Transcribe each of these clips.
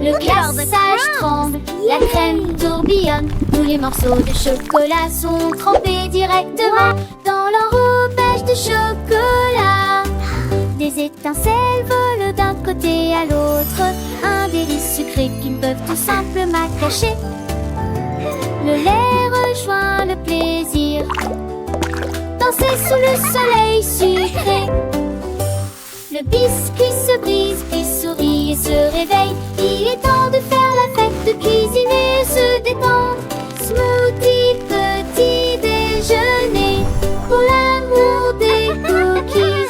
Le glaçage tremble, la crème tourbillonne. Tous les morceaux de chocolat sont trempés directement dans l'enrobage de chocolat. Des étincelles volent d'un côté à l'autre, un délice sucré qu'ils peuvent tout simplement cacher. Le lait rejoint le plaisir, danser sous le soleil sucré. Le biscuit se brise, puis sourit et se réveille. Il est temps de faire la fête, de cuisiner et se détendre. Smoothie, petit déjeuner, pour l'amour des cookies.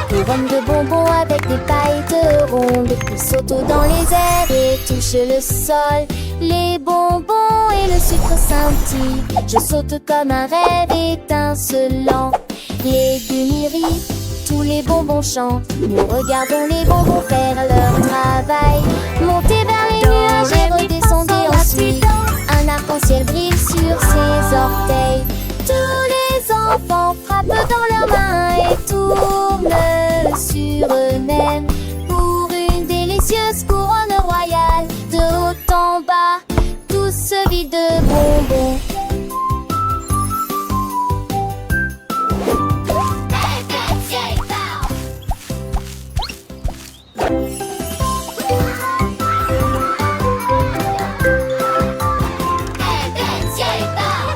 Couronne de bonbons avec des paillettes rondes qui sautent dans les airs et touchent le sol. Les bonbons et le sucre scintillent. Je saute comme un rêve étincelant. Les gummies, tous les bonbons chantent. Nous regardons les bonbons faire leur travail. Monter vers les nuages et redescendre ensuite. Un arc-en-ciel brille sur ses orteils. Tous les enfants frappent dans leurs mains et tournent sur eux-mêmes pour une délicieuse couronne royale. De haut en bas, tout se vide de bonbons.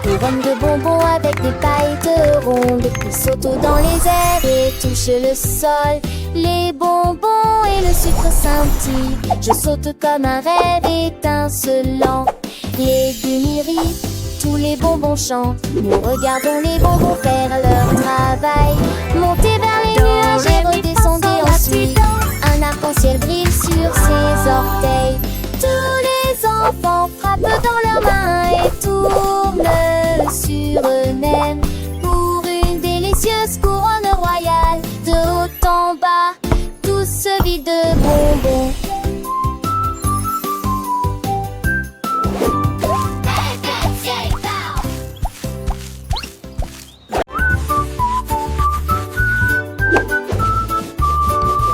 Couronne de bonbons avec des paillettes rondes qui sautent dans les airs et touchent le sol. Les bonbons et le sucre scintillent. Je saute comme un rêve étincelant. Les gummies, tous les bonbons chantent. Nous regardons les bonbons faire leur travail. Monter vers les nuages et redescendre ensuite. Un arc-en-ciel brille sur ses orteils. Tous les enfants frappent dans leurs mains et tournent sur eux-mêmes pour une délicieuse couronne royale. De haut en bas, tout se vide de bonbons.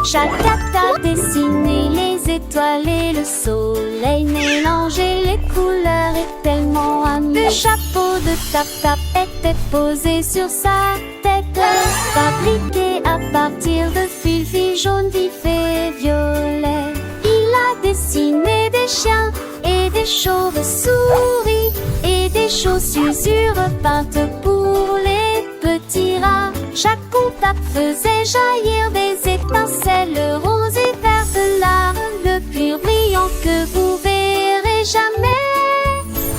Chaque carte a dessiné les étoiles et le soleil, mélanger les couleurs est tellement amusant. Le chapeau de Tap-Tap était posé sur sa tête, fabriqué à partir de fils jaunes, vifs et violets. Il a dessiné des chiens et des chauves-souris et des chaussures peintes pour les petits rats. Chaque contact faisait jaillir des étincelles roses et vertes là, le plus brillant que vous verrez jamais.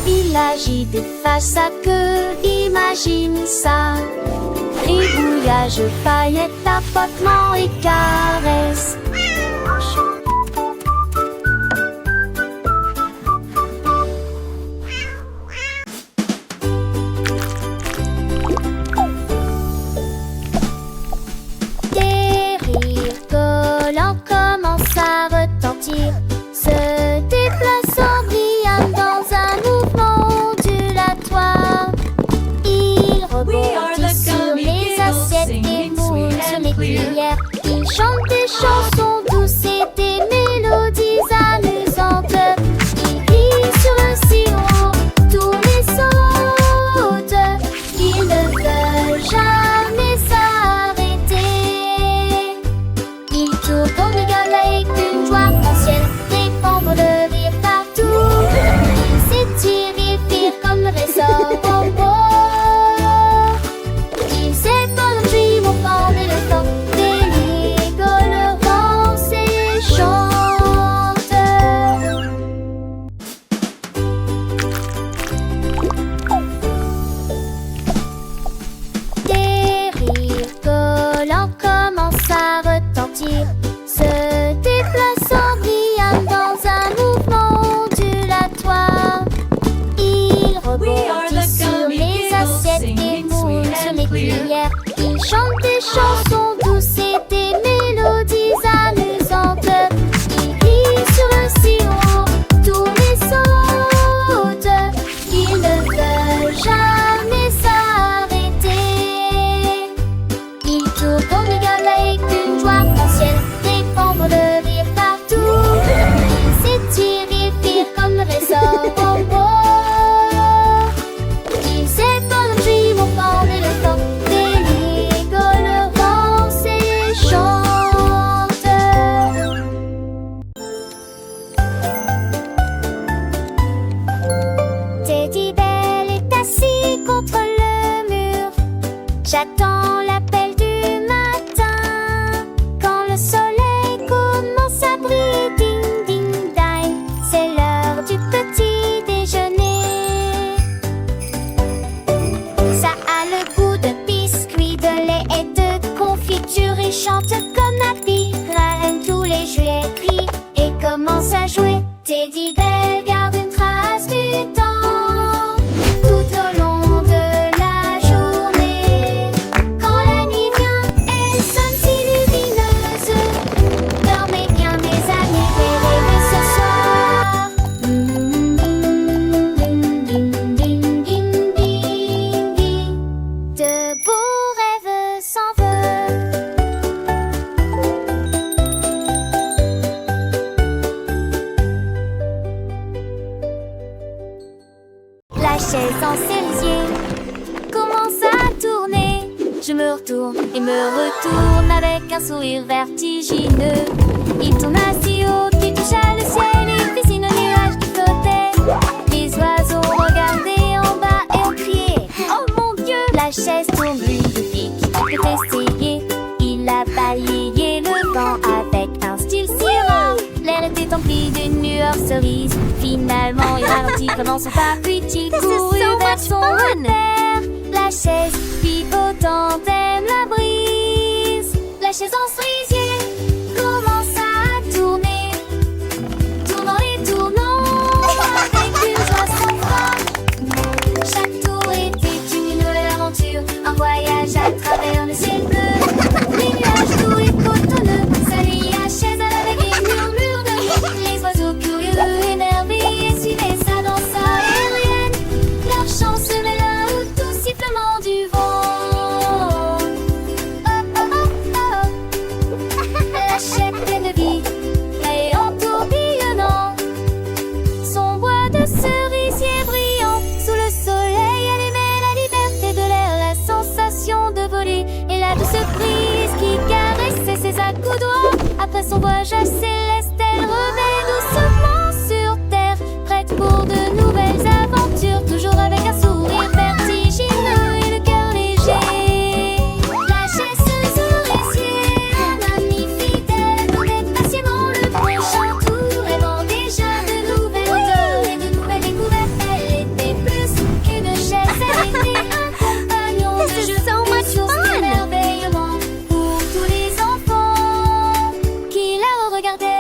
Il agit, déface sa queue, imagine ça. Gribouillage, paillettes, tapotement et caresses. À retentir, se déplaçant brillant dans un mouvement ondulatoire. Il rebondit sur les assiettes et moules sur les cuillères. Il chante des chansons douces et des mélodies amusantes. Il rit sur le sirop, tourne et saute. Il ne veut jamais s'arrêter. Il tourne dans le galerie d'une joie ancienne, répandre le rire partout. Il s'étire, il vire comme le ressort bonbon. Il s'étonne en jumeau au fond de le temps. Des rigolants et chante. Des rires collants commencent à retentir, se déplaçant brillant dans un mouvement ondulatoire. Il rebondit sur les assiettes et moules sur les cuillères. Il chante des chansons douces et des mélodies amusantes. Il rit sur le sirop, tourne et J'attends l'appel du matin, quand le soleil commence à briller. Ding ding ding, c'est l'heure du petit déjeuner. Ça a le goût de biscuits, de lait et de confiture, et chante comme Happy. Graine tous les jouets, crie et commence à jouer. Teddy Bear garde une trace du temps tout au long de la journée. Quand la nuit vient, elle sonne si lumineuse. Dormez bien mes amis, réveillez ce soir. Ding ding ding ding ding ding. De beaux rêves s'envolent. La chaise en cerisier commence à tourner. Je me retourne et me retourne avec un sourire vertigineux. Il tourne si haut qu'il touche à le ciel et dessine un nuage qui flottait. Les oiseaux regardaient en bas et ont crié: oh mon Dieu! La chaise tourne lui depuis qu'il peut essayer. Il a balayé le vent avec un style si rare. L'air était empli d'une lueur cerise. Finalement, il ralentit pendant son pas, puis il courut vers son repère. La chaise pivotante aime la brise. La chaise en cerisier commence à tourner, tournant et tournant avec une joie sans fin. Chaque tour était une nouvelle aventure, un voyage à travers le ciel bleu. Les nuages doux et cotonneux saluaient la chaise avec des murmures de vie. Les oiseaux curieux, émerveillés, suivaient sa danse aérienne. Leur chant se mêla au doux sifflement du vent. Oh oh oh oh. La chaise pleine de vie et en tourbillonnant. Son bois de cerisier brillant sous le soleil allumait la liberté de l'air, la sensation de voler et la douce brise qui caressait ses accoudoirs. Après son voyage céleste, elle revint doucement sur terre, prête pour de nouvelles aventures, toujours avec un sourire vertigineux et le cœur léger. La chaise cerisier, un ami fidèle, attendait patiemment le prochain tour, rêvant déjà de nouvelles odeurs et de nouvelles découvertes. Elle était plus qu'une chaise, elle était un compagnon de jeu, une source d'émerveillement pour tous les enfants qui la regardaient.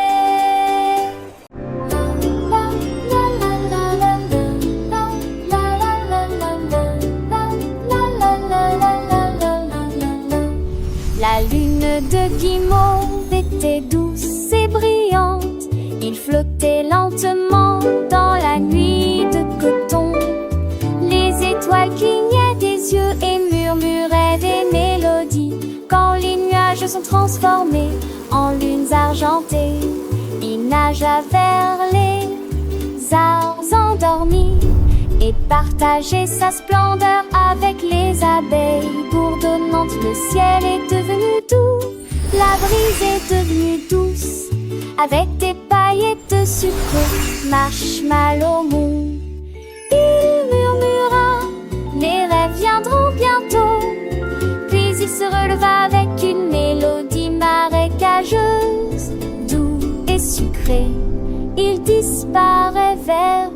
La lune de guimauve était douce et brillante. Il flottait lentement dans la nuit de coton. Les étoiles clignaient des yeux et murmuraient des mélodies. Quand les nuages sont transformés en lunes argentées, il nagea vers les arbres endormis et partageait sa splendeur avec les abeilles bourdonnantes. Le ciel est devenu doux, la brise est devenue douce, avec des paillettes de sucre, marshmallow mou. Il murmura: les rêves viendront bientôt. Puis il se releva avec une mélodie marécageuse, doux et sucré. Il disparaît vers